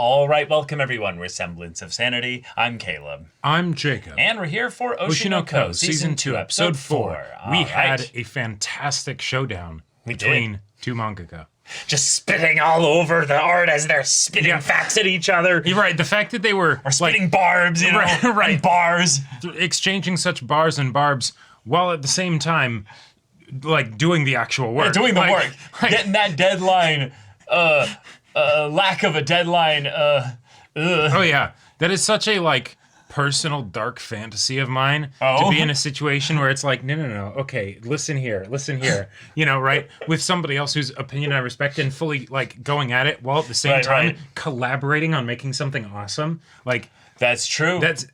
All right, welcome everyone. We're Semblance of Sanity. I'm Caleb. I'm Jacob. And we're here for Oshi no Ko, Season 2, Episode 4. We had a fantastic showdown between two mangaka. Just spitting all over the art as they're spitting facts at each other. You're right, the fact that they were spitting barbs, you know, right. Bars. Exchanging such bars and barbs while at the same time, doing the actual work. Yeah, doing the work. Getting that deadline, lack of a deadline, Oh yeah, that is such a personal dark fantasy of mine to be in a situation where it's no, okay, listen here, you know, right, with somebody else whose opinion I respect and fully going at it while at the same time collaborating on making something awesome. That's true. That's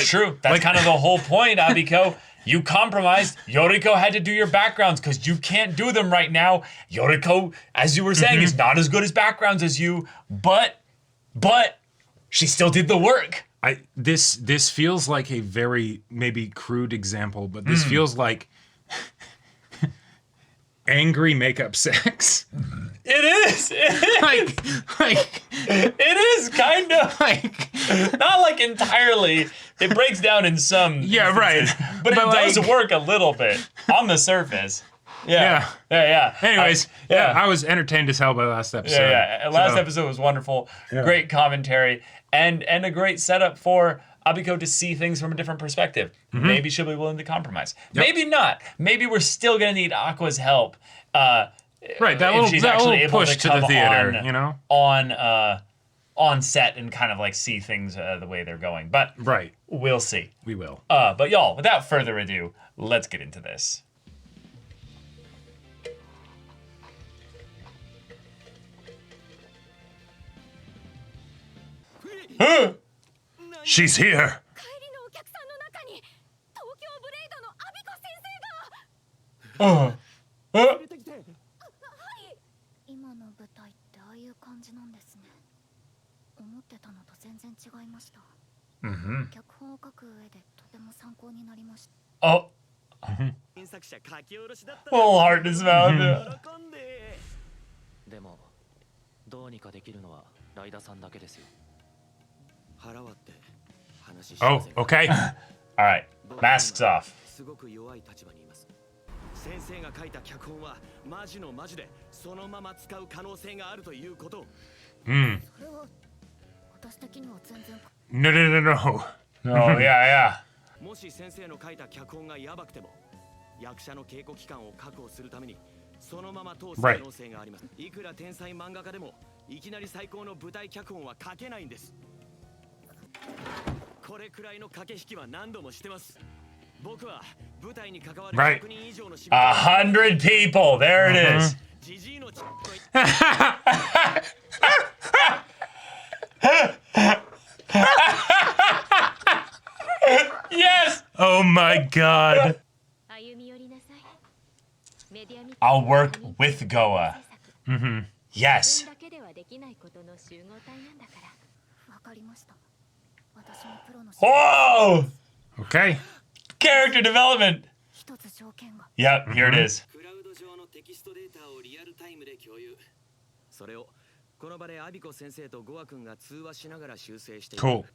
true. That's kind of the whole point, Abiko. You compromised. Yoriko had to do your backgrounds because you can't do them right now. Yoriko, as you were saying, is not as good as backgrounds as you, but she still did the work. This feels like a very maybe crude example, but this feels like angry makeup sex. It is. It is kind of not entirely. It breaks down in some instances, but it does work a little bit on the surface. Yeah. Anyways, I was entertained as hell by last episode. Last episode was wonderful. Yeah. Great commentary and a great setup for Abiko to see things from a different perspective. Maybe she'll be willing to compromise. Yep. Maybe not. Maybe we're still gonna need Aqua's help. That little push to the theater, you know, on set and kind of see things the way they're going. But we'll see. We will. But y'all, without further ado, let's get into this. She's here. Oh. Full heart in his mouth. Oh, okay. All right. Masks off. No. Oh, yeah. もし先生の書いた脚本がやばくても役者の稽古期間を確保するためにそのまま通す可能性があります。いくら天才漫画家でもいきなり最高の舞台脚本は書けないんです。これくらいの駆け引きは何度もしてます。僕は舞台に関わる100人以上の仕事 100 people. There it is. Yes! Oh my god. I'll work with Goa. Yes. Whoa! Okay. Character development. Yep, here it is. Cool.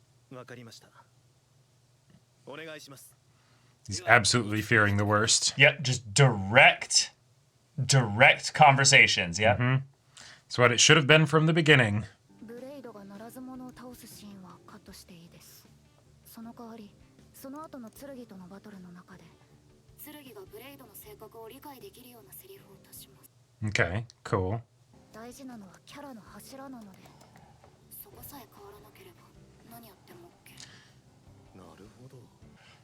He's absolutely fearing the worst. Yep, just direct conversations, yeah. It's what it should have been from the beginning. Okay, cool.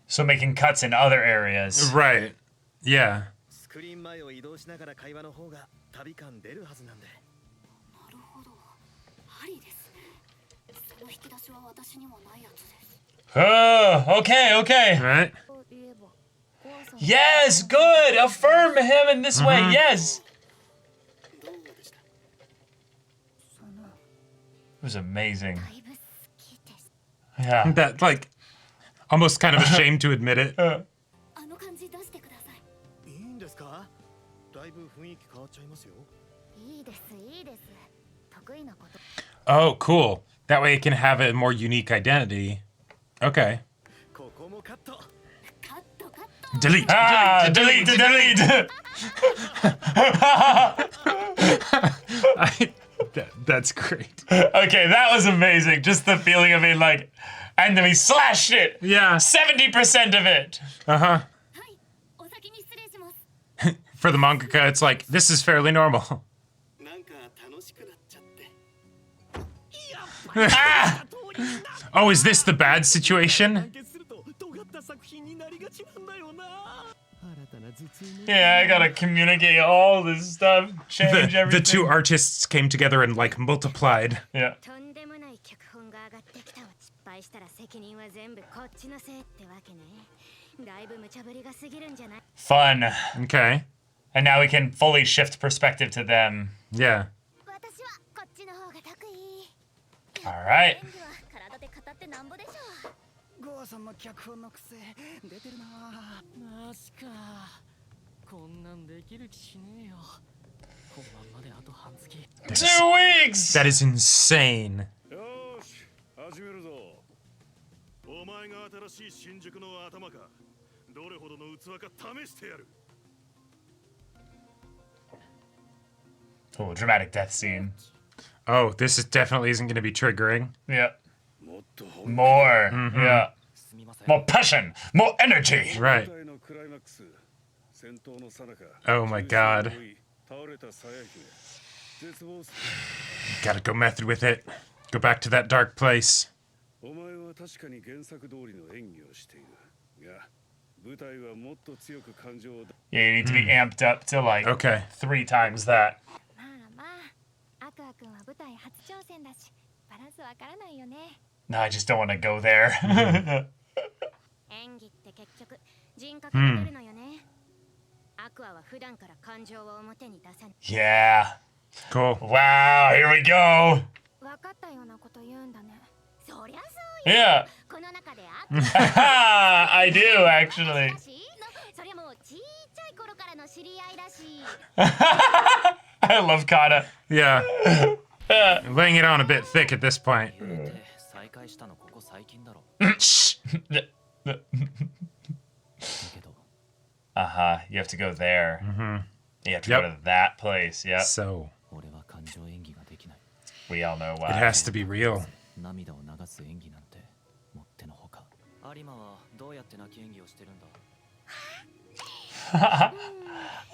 So making cuts in other areas. Right. Yeah. Oh, okay. Right. Yes, good. Affirm him in this way. Yes. It was amazing. Yeah. That almost kind of ashamed to admit it. Oh, cool. That way it can have a more unique identity. Okay. Delete. Delete. That's great. Okay, that was amazing. Just the feeling of it, like, and then we slashed it. Yeah. 70% of it. For the mangaka, it's like, this is fairly normal. Oh, is this the bad situation? Yeah, I gotta communicate all this stuff, change everything. The two artists came together and like multiplied. Yeah. Fun. Okay. And now we can fully shift perspective to them. Yeah. All right. Two weeks! That is insane. Oh, dramatic death scene. Oh, this is definitely isn't going to be triggering. Yeah. More. Yeah. More passion. More energy. Right. Oh my god. Gotta go method with it. Go back to that dark place. Yeah, you need to be amped up to like 3 times that. No, I just don't want to go there. Yeah. Cool. Wow, here we go. Yeah. I do, actually. I love Kata. Yeah. Laying it on a bit thick at this point. You have to go there. You have to go to that place. Yep. So. We all know why. It has to be real.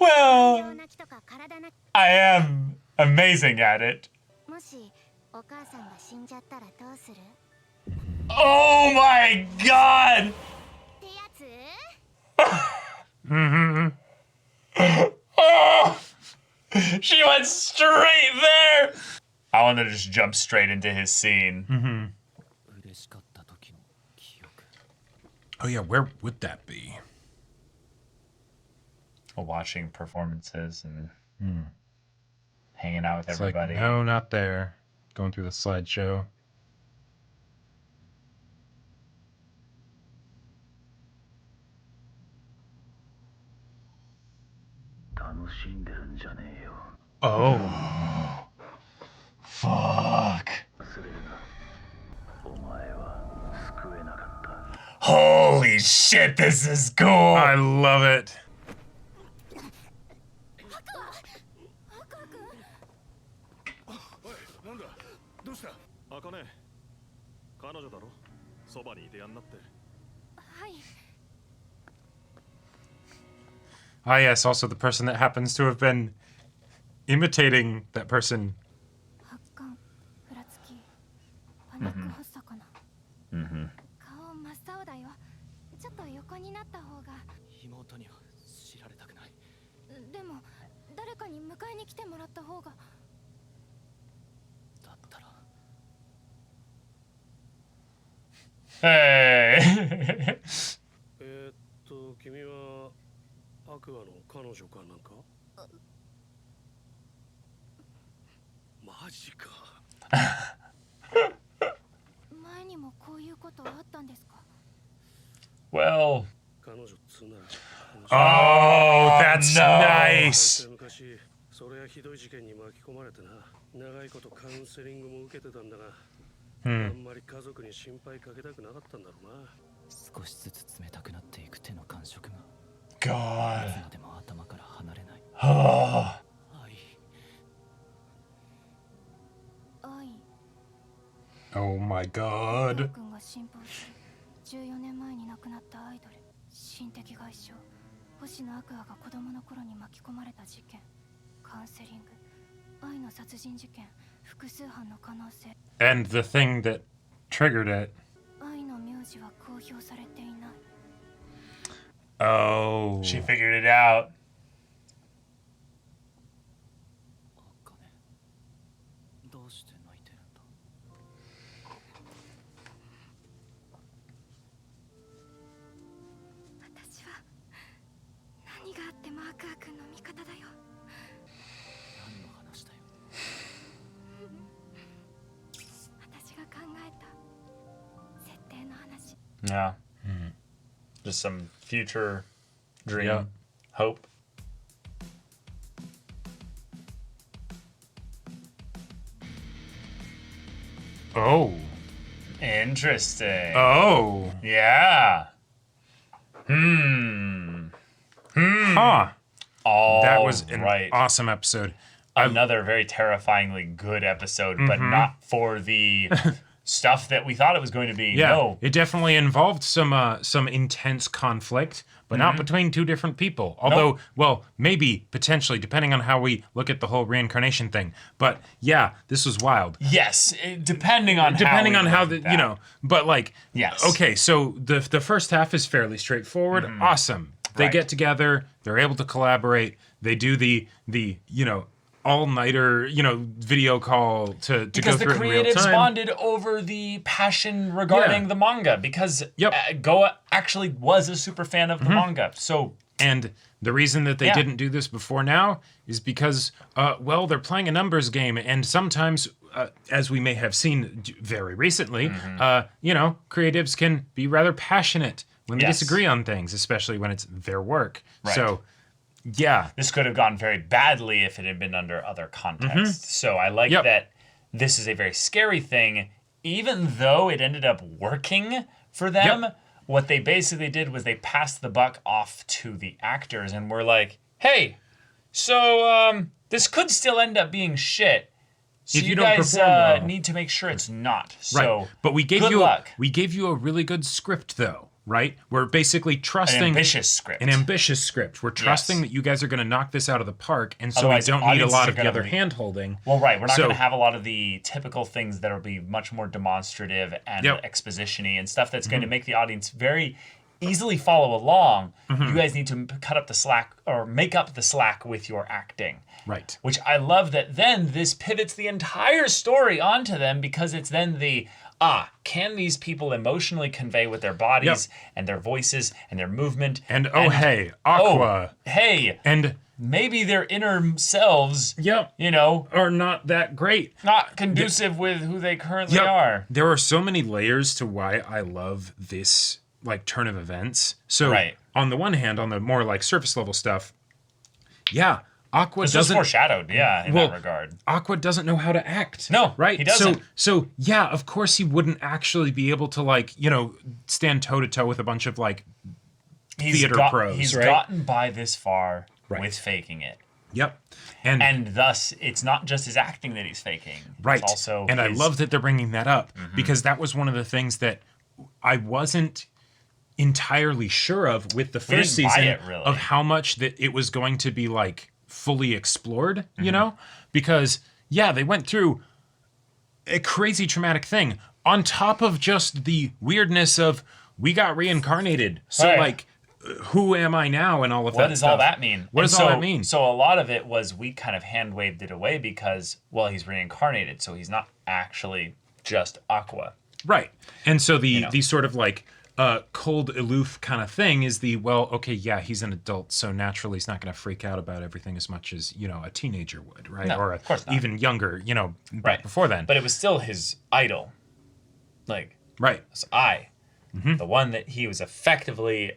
Well, I am amazing at it. Oh my god! Oh! She went straight there! I want to just jump straight into his scene. Oh yeah, where would that be? Watching performances and hanging out with It's everybody. Like, no, not there. Going through the slideshow. Oh. Fuck. Holy shit, this is cool. I love it. Ah, yes, also the person that happens to have been imitating that person. Hey. 君はアクアの彼女かなんかマジか前にもこういうことあったんですか Well. 彼女つな Oh, that's nice. 昔それはひどい事件に巻き込まれてな長いことカウンセリングも受けてたんだがあんまり家族に心配かけたくなかったんだろうな。少しずつ冷たくなっていく手の感触が God. いつまでも頭から離れない。 Oh. 愛 Oh my god. 君が信奉する14年前に亡くなったアイドル心的外傷星野アクアが子供の頃に巻き込まれた事件カウンセリング愛の殺人事件複数犯の可能性 And the thing that triggered it. 愛の名字は公表されていない Oh. She figured it out. どうして泣いてるんだ。私は何があってもアクア君の味方だよ。何の話だよ。私が考えた設定の話。 Yeah. Just some future dream. Yeah. Hope. Oh. Interesting. Oh. Yeah. Huh. All That was an right. awesome episode. Another very terrifyingly good episode, but not for the stuff that we thought it was going to be. Yeah, No. it definitely involved some intense conflict, but not between two different people. Although, well, maybe potentially, depending on how we look at the whole reincarnation thing. But yeah, this was wild. Yes, depending on How we the look at that. but like, Yes. Okay, so the first half is fairly straightforward. Awesome. They Right. get together. They're able to collaborate. They do the all-nighter, video call to Because go the through it in real creatives time. bonded over the passion regarding Yeah. the manga, because Yep. Goa actually was a super fan of the manga. So And the reason that they Yeah. didn't do this before now is because, well, they're playing a numbers game, and sometimes, as we may have seen very recently, creatives can be rather passionate when they Yes. disagree on things, especially when it's their work. Right. So, yeah. this could have gone very badly if it had been under other context. So I like Yep. that this is a very scary thing, even though it ended up working for them. Yep. What they basically did was they passed the buck off to the actors and were like, hey, so this could still end up being shit. So If you you don't guys perform well." need to make sure it's not. Right. So But we gave good luck. we gave you a really good script, though, right? We're basically trusting An ambitious script. An ambitious script. We're trusting Yes. that you guys are going to knock this out of the park, and so Otherwise, we don't need a audiences lot are of the gonna other be- hand-holding. Well, right. We're not So- going to have a lot of the typical things that will be much more demonstrative and Yep. exposition-y and stuff that's going to make the audience very easily follow along. You guys need to cut up the slack or make up the slack with your acting. Right. Which I love that then this pivots the entire story onto them, because it's then can these people emotionally convey with their bodies and their voices and their movement? And hey, Aqua. Hey, And maybe their inner selves, are not that great. not conducive with who they currently are. There are so many layers to why I love this turn of events. So Right. on the one hand, on the more surface level stuff, Aqua This was doesn't foreshadowed, in that regard. Aqua doesn't know how to act. No, right? he doesn't. So yeah, of course he wouldn't actually be able to stand toe to toe with a bunch of theater pros. He's right? gotten by this far Right. with faking it. Yep. And thus, it's not just his acting that he's faking. Right. It's also and I his- love that they're bringing that up because that was one of the things that I wasn't entirely sure of with the first didn't buy season it, really. of how much that it was going to be fully explored, because they went through a crazy traumatic thing on top of just the weirdness of we got reincarnated. So Right. who am I now and all of that What does stuff. all that mean? What And does all that mean? So a lot of it was we kind of hand waved it away because, well, he's reincarnated, so he's not actually just Aqua. Right. And so the sort of cold, aloof kind of thing is he's an adult, so naturally he's not going to freak out about everything as much as, a teenager would, right? No, or of course not. even younger, back Right. before then. But it was still his idol. right. Was the one that he was effectively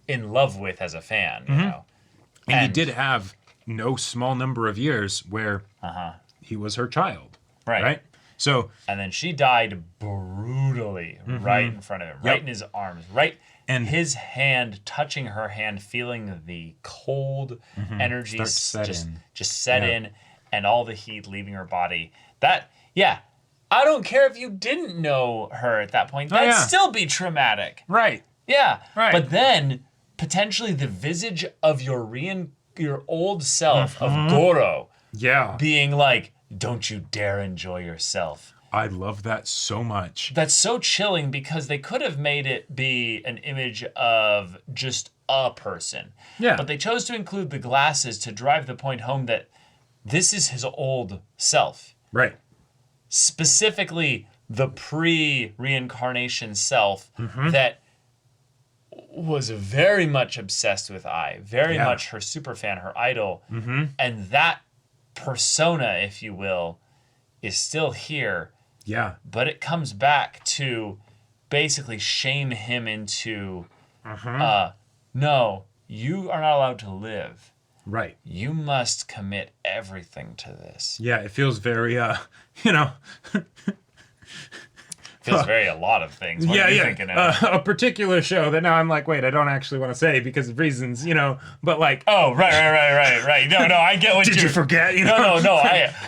in love with as a fan, you know. And he did have no small number of years where he was her child. Right. So and then she died brutally right in front of him, right in his arms, right, and his hand touching her hand, feeling the cold energy just set in, and all the heat leaving her body. That, yeah, I don't care if you didn't know her at that point. That'd still be traumatic. Right. Yeah. Right. But then potentially the visage of your old self of Goro being like, don't you dare enjoy yourself. I love that so much. That's so chilling because they could have made it be an image of just a person. Yeah. But they chose to include the glasses to drive the point home that this is his old self. Right. Specifically, the pre-reincarnation self that was very much obsessed with Ai, very much her superfan, her idol. And that persona, if you will, is still here. Yeah. But it comes back to basically shame him into, no, you are not allowed to live. Right. You must commit everything to this. Yeah, it feels very, Feels very a lot of things. What are you thinking of? A particular show that now I'm like, wait, I don't actually want to say because of reasons, but like. Oh, right. No, I get what Did you forget? No.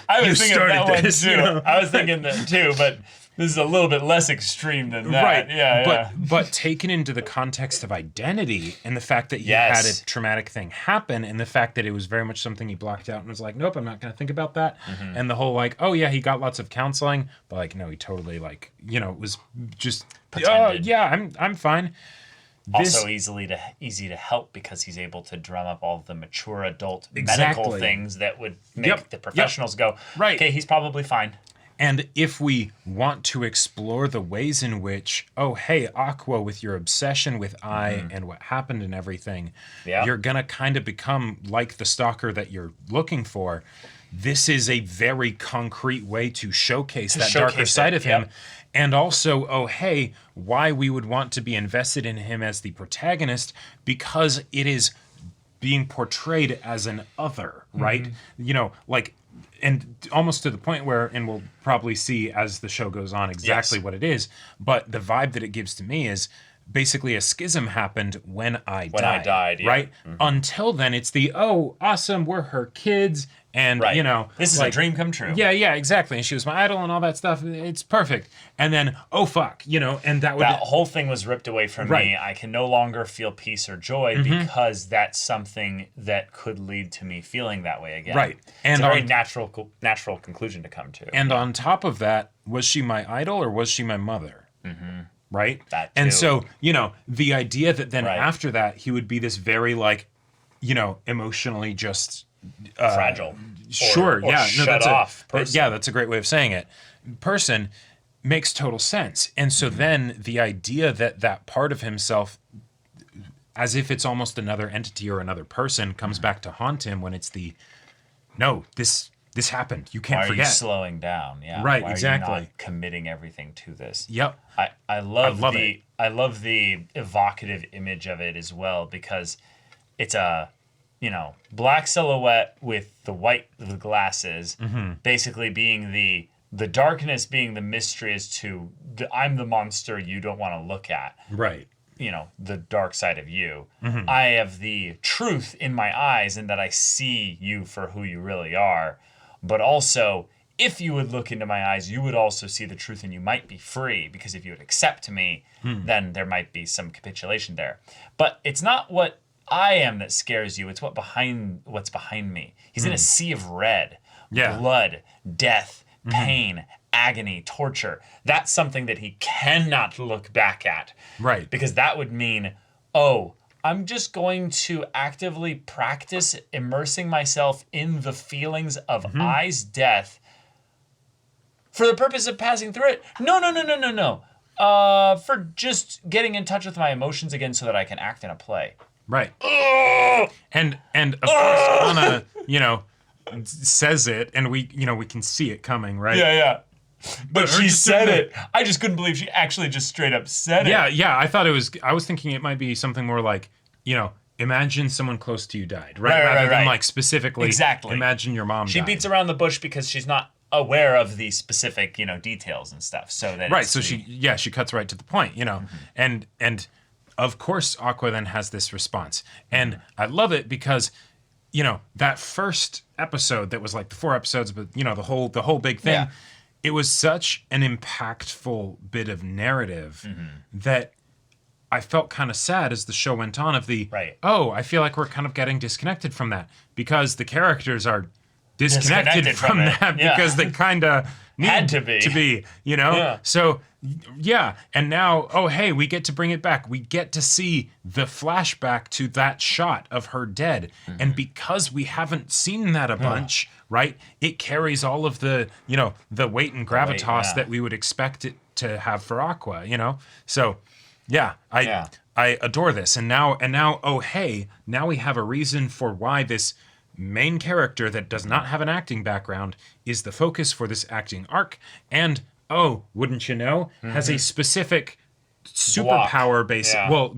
I was thinking of that one too. I was thinking that too, but this is a little bit less extreme than that. Right. Yeah. But taken into the context of identity and the fact that he had a traumatic thing happen and the fact that it was very much something he blocked out and was like, nope, I'm not going to think about that. And the whole like, oh yeah, he got lots of counseling, but like, no, he totally like, was just, I'm fine. Also easy to help because he's able to drum up all the mature adult medical things that would make the professionals go, right. Okay, he's probably fine. And if we want to explore the ways in which, oh, hey, Aqua, with your obsession with Ai and what happened and everything, you're going to kind of become like the stalker that you're looking for. This is a very concrete way to showcase that darker side of him. And also, oh, hey, why we would want to be invested in him as the protagonist, because it is being portrayed as an other, right? And almost to the point where, and we'll probably see as the show goes on exactly what it is, but the vibe that it gives to me is basically a schism happened when I died, right? Until then, it's the, oh, awesome, we're her kids, and, this is like, a dream come true. Yeah, exactly. And she was my idol and all that stuff. It's perfect. And then, oh, fuck, and that whole thing was ripped away from me. I can no longer feel peace or joy because that's something that could lead to me feeling that way again. Right. And it's a very natural conclusion to come to. And on top of that, was she my idol or was she my mother? Right? That too. And so, the idea that then after that, he would be this very, like, emotionally just... fragile. That's off person. That's a great way of saying it. Person makes total sense. And so then the idea that part of himself, as if it's almost another entity or another person, comes back to haunt him when it's this happened. You can't forget. Why are you slowing down? Yeah. Right, Why exactly. Are you not committing everything to this? Yep. I love the evocative image of it as well, because it's a black silhouette with the glasses, basically being the darkness, being the mystery as to I'm the monster you don't want to look at. Right. The dark side of you. I have the truth in my eyes in that I see you for who you really are. But also, if you would look into my eyes, you would also see the truth and you might be free, because if you would accept me, then there might be some capitulation there. But it's not what I am that scares you. It's what's behind me. He's in a sea of red, blood, death, pain, agony, torture. That's something that he cannot look back at. Right. Because that would mean, oh, I'm just going to actively practice immersing myself in the feelings of Ai's death for the purpose of passing through it. No. For just getting in touch with my emotions again so that I can act in a play. Right. And of course Anna, says it, and we can see it coming, right? Yeah. But she said it. I just couldn't believe she actually just straight up said it. Yeah. I was thinking it might be something more like, imagine someone close to you died, right? Rather than like specifically, exactly. Imagine your mom died. She beats around the bush because she's not aware of the specific, details and stuff. So that right. So she cuts right to the point, and of course Aqua then has this response, and I love it because, that first episode that was like the 4 episodes, but the whole big thing. Yeah. It was such an impactful bit of narrative that I felt kind of sad as the show went on I feel like we're kind of getting disconnected from that because the characters are disconnected from that because they kind of had to be, Yeah. So, yeah. And now, we get to bring it back. We get to see the flashback to that shot of her dead. And because we haven't seen that a bunch, right, it carries all of the, the weight and gravitas that we would expect it to have for Aqua, So, I adore this. And now, now we have a reason for why this main character that does not have an acting background is the focus for this acting arc, and wouldn't you know, has a specific superpower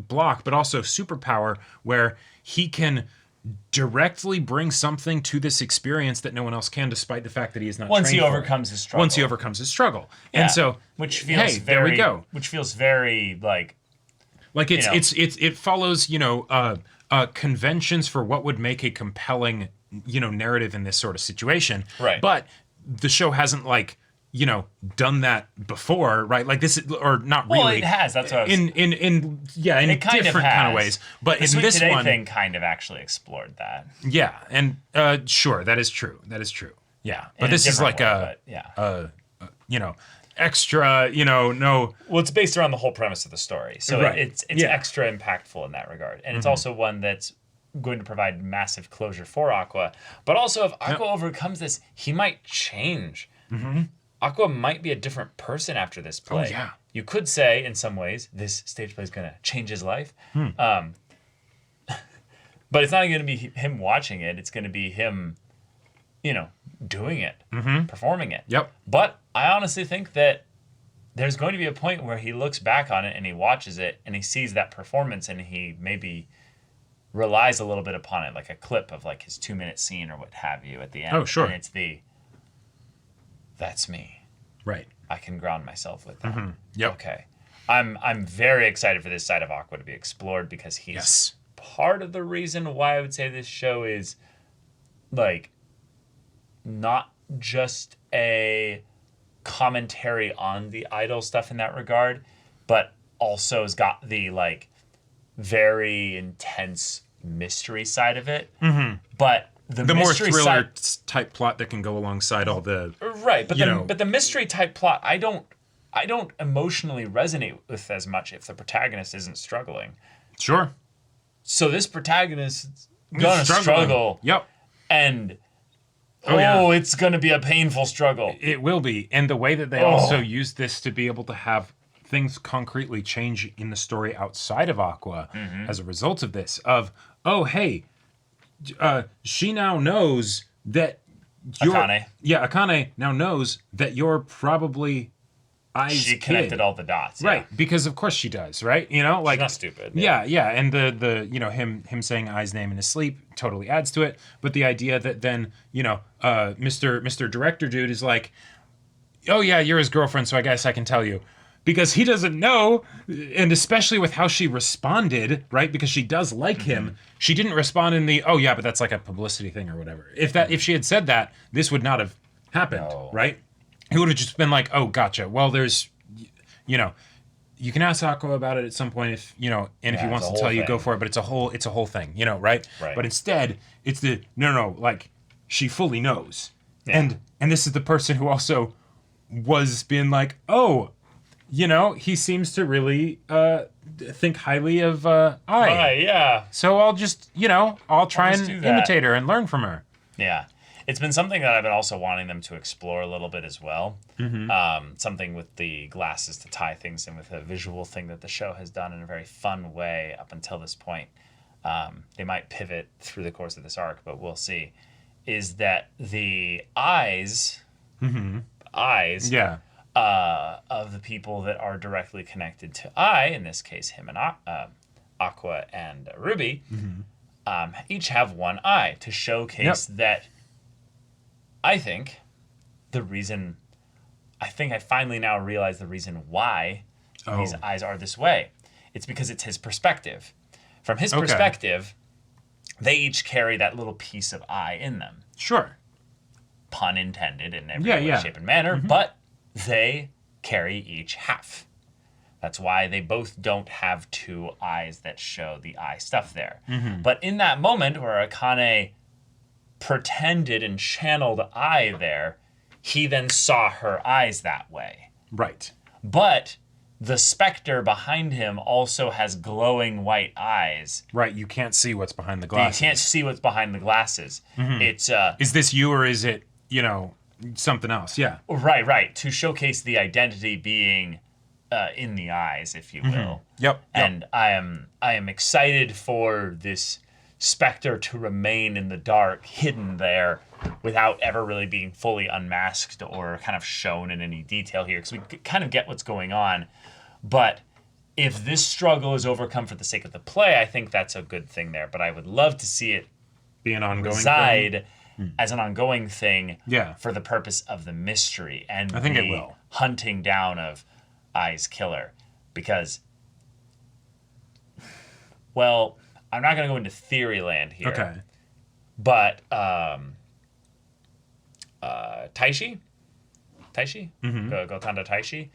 block, but also superpower where he can directly bring something to this experience that no one else can, despite the fact that he is not once he trained for overcomes it. his struggle. Once he overcomes his struggle. Yeah. And so which feels there we go. Which feels very like it follows conventions for what would make a compelling narrative in this sort of situation, right? But the show hasn't done that before, right? Like this, or not really. Well, it has. That's what I was... in different kind of ways. But in this Today one, thing kind of actually explored that. Yeah, and sure, that is true. Yeah, but this is like extra, no. Well, it's based around the whole premise of the story, so it's extra impactful in that regard, and it's also one that's going to provide massive closure for Aqua. But also, if Aqua overcomes this, he might change. Aqua might be a different person after this play. Oh, yeah. You could say, in some ways, this stage play is going to change his life. But it's not going to be him watching it. It's going to be him, doing it, performing it. Yep. But I honestly think that there's going to be a point where he looks back on it and he watches it and he sees that performance and he maybe relies a little bit upon it, like a clip of like his 2-minute scene or what have you at the end. Oh, sure. And it's that's me. Right. I can ground myself with that. Yep. Okay. I'm very excited for this side of Aqua to be explored because he's part of the reason why I would say this show is like not just a commentary on the idol stuff in that regard, but also has got the like very intense mystery side of it. But the more thriller type plot that can go alongside all the but the mystery type plot I don't emotionally resonate with as much if the protagonist isn't struggling. Sure. So this protagonist gonna struggle. Yep. And it's gonna be a painful struggle. It will be. And the way that they also use this to be able to have things concretely change in the story outside of Aqua as a result of this, she now knows that Akane now knows that you're probably She connected all the dots. Right, because of course she does, right? She's not stupid. Yeah, and the him saying Ai's name in his sleep totally adds to it. But the idea that then, Mr. Director dude is like, oh yeah, you're his girlfriend, so I guess I can tell you. Because he doesn't know, and especially with how she responded, right? Because she does like him. She didn't respond in the, but that's like a publicity thing or whatever. If she had said that, this would not have happened, right? He would have just been like, oh, gotcha. Well, there's, you can ask Aqua about it at some point if, and if he wants to tell you, go for it. But it's a whole thing, right? But instead, it's like she fully knows. Yeah. And this is the person who also was being like, he seems to really think highly of Ai. Yeah. So I'll just, I'll try and imitate her and learn from her. Yeah. It's been something that I've been also wanting them to explore a little bit as well. Something with the glasses to tie things in with a visual thing that the show has done in a very fun way up until this point. They might pivot through the course of this arc, but we'll see. Is that the eyes of the people that are directly connected to Ai, in this case him and Aqua and Ruby, each have one eye to showcase that I think the reason. I think I finally now realize the reason why these eyes are this way. It's because it's his perspective. From his perspective, they each carry that little piece of eye in them. Sure. Pun intended in every way, shape, and manner, but they carry each half. That's why they both don't have two eyes that show the eye stuff there. But in that moment where Akane pretended and channeled eye there, he then saw her eyes that way. Right. But the specter behind him also has glowing white eyes. Right, you can't see what's behind the glasses. You can't see what's behind the glasses. It's is this you or is it, something else? Yeah. Right. To showcase the identity being in the eyes, if you will. Yep. And I am excited for this specter to remain in the dark, hidden there, without ever really being fully unmasked or kind of shown in any detail here, because we kind of get what's going on. But if this struggle is overcome for the sake of the play, I think that's a good thing there. But I would love to see it be an ongoing reside as an ongoing thing for the purpose of the mystery and I think the it will. hunting down of Ai's killer. Because, well, I'm not going to go into theory land here. Okay. But Taishi? Gotanda Taishi?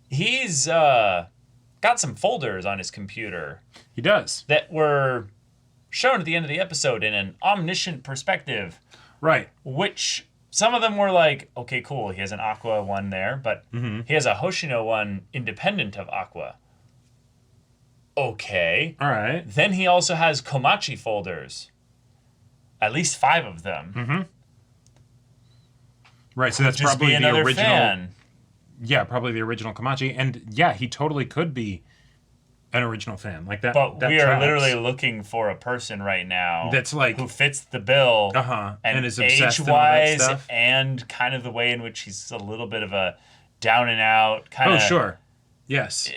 He's got some folders on his computer. He does. That were shown at the end of the episode in an omniscient perspective. Right. Which some of them were like, okay, cool, he has an Aqua one there, but he has a Hoshino one independent of Aqua. Okay. All right. Then he also has Komachi folders. At least 5 of them. Right, so that's probably the original. Fan. Yeah, probably the original Komachi. And yeah, he totally could be an original fan. Like that. But that we tracks. are literally looking for a person right now that's like who fits the bill. And is obsessed age-wise and all that stuff. and kind of the way in which he's a little bit of a down and out kind of. Oh, sure. Yes.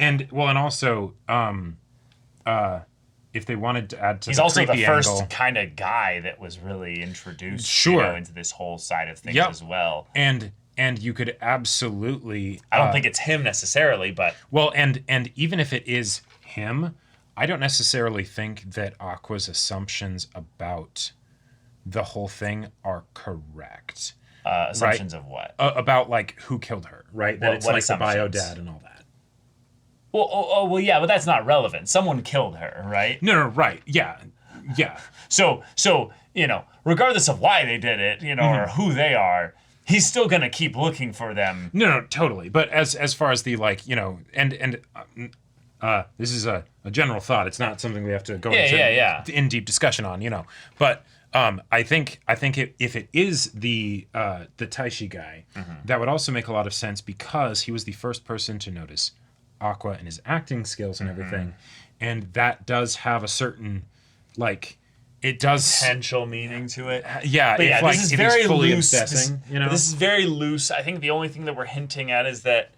And well, and also, if they wanted to add to he's the also the creepy first angle, kind of guy that was really introduced into this whole side of things as well. And you could absolutely I don't think it's him necessarily, but well, and even if it is him, I don't necessarily think that Aqua's assumptions about the whole thing are correct. Assumptions of what? About like who killed her, right? That it's like the bio dad and all that. Well, yeah, but that's not relevant. Someone killed her, right? No, right. Yeah. So, regardless of why they did it, or who they are, he's still going to keep looking for them. No, totally. But as far as the this is a general thought. It's not something we have to go into in deep discussion on, But I think if it is the Taishi guy, that would also make a lot of sense because he was the first person to notice Aqua and his acting skills and everything, and that does have a certain it does potential meaning to it. This is very loose. This is very loose. I think the only thing that we're hinting at is that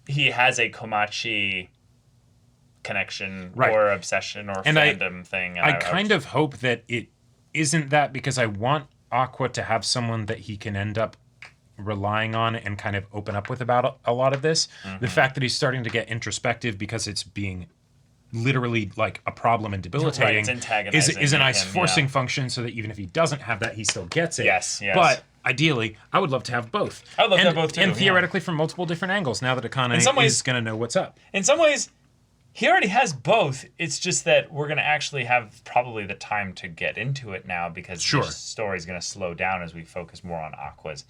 he has a Komachi connection or obsession or fandom thing. I kind of hope that it isn't that because I want Aqua to have someone that he can end up relying on and kind of open up with about a lot of this. The fact that he's starting to get introspective because it's being literally like a problem and debilitating is a nice forcing function so that even if he doesn't have that, he still gets it. Yes. But ideally, I would love to have both. I would love to have both too. And theoretically from multiple different angles now that Akane is going to know what's up. In some ways, he already has both. It's just that we're going to actually have probably the time to get into it now because the story is going to slow down as we focus more on Aqua's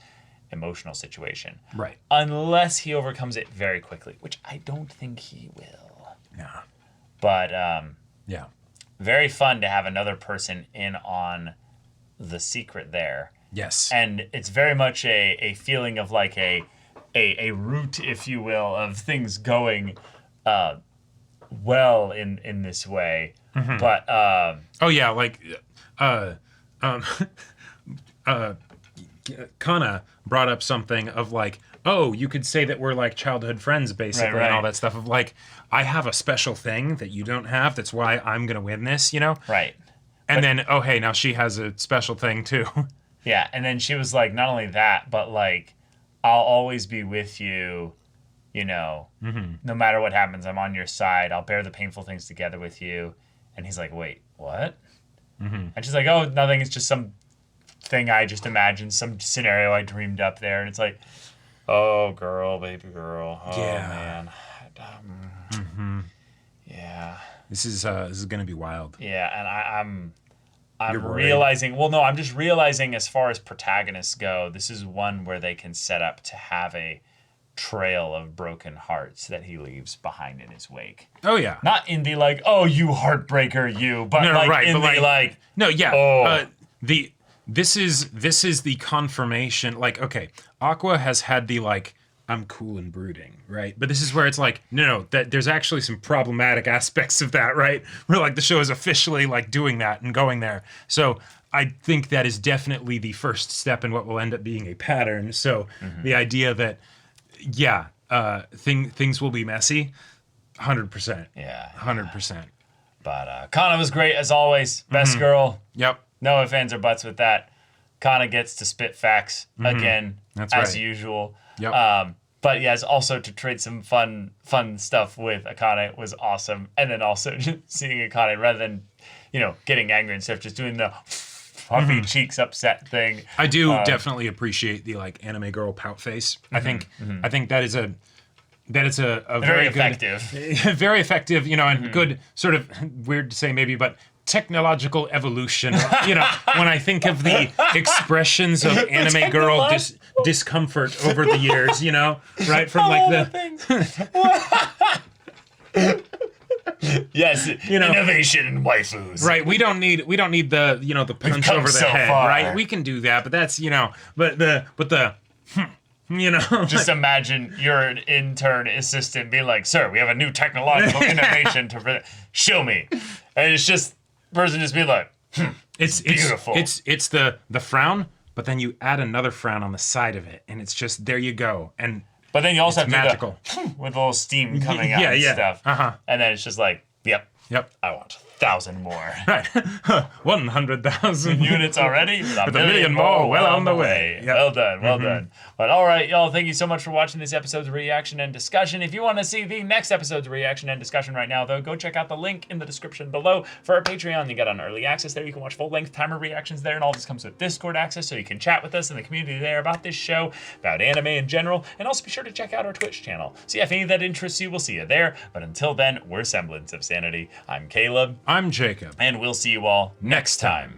emotional situation. Right. Unless he overcomes it very quickly, which I don't think he will. Nah. But, very fun to have another person in on the secret there. Yes. And it's very much a feeling of like a root, if you will, of things going well in this way. But, Kana brought up something of like, oh, you could say that we're like childhood friends basically and all that stuff of like, I have a special thing that you don't have. That's why I'm going to win this, Right. And then, oh, hey, now she has a special thing too. Yeah, and then she was like, not only that, but like, I'll always be with you, you know, no matter what happens, I'm on your side. I'll bear the painful things together with you. And he's like, wait, what? And she's like, oh, nothing. It's just some thing I just imagined, some scenario I dreamed up there. And it's like, oh, girl, baby girl. Oh, man. Yeah. This is going to be wild. Yeah, and I'm realizing, well, no, I'm just realizing as far as protagonists go, this is one where they can set up to have a trail of broken hearts that he leaves behind in his wake. Oh, yeah. Not in the like, oh, you heartbreaker, you, but no, like right, in but the like, no, yeah. oh. This is the confirmation. Like, okay, Aqua has had the like, I'm cool and brooding, right? But this is where it's like, no, that there's actually some problematic aspects of that, right? Where like the show is officially like doing that and going there. So I think that is definitely the first step in what will end up being a pattern. So the idea that, yeah, things will be messy, 100%. Yeah. 100%. But Kana was great as always. Best girl. Yep. No ifs, ands, or buts with that. Kana gets to spit facts again, That's as right. usual. Yep. But yes, also to trade some fun stuff with Akane was awesome. And then also just seeing Akane, rather than, you know, getting angry and stuff, just doing the puffy cheeks upset thing. I do definitely appreciate the like anime girl pout face. I think that is a very effective. good, very effective, you know, and good sort of weird to say maybe, but technological evolution. You know, when I think of the expressions of anime girl discomfort over the years, you know, right from like the yes, you know, innovation in waifus. right. We don't need the, you know, the punch over the so head, far. right? We can do that, but that's, you know, but the you know, just imagine you're an intern assistant being like, sir, we have a new technological innovation to show me. And it's just person just be like, it's beautiful. It's the frown, but then you add another frown on the side of it, and it's just there you go. And but then you also have to magical do the, with a little steam coming out and stuff. And then it's just like, yep, I want 1,000 more. Right, 100,000 units already, with a million more well on the way. Yep. Well done, well done. But all right, y'all, thank you so much for watching this episode's reaction and discussion. If you want to see the next episode's reaction and discussion right now, though, go check out the link in the description below for our Patreon. You get on early access there. You can watch full-length timer reactions there, and all this comes with Discord access, so you can chat with us in the community there about this show, about anime in general, and also be sure to check out our Twitch channel. So yeah, if any of that interests you, we'll see you there. But until then, we're Semblance of Sanity. I'm Caleb. I'm Jacob. And we'll see you all next time.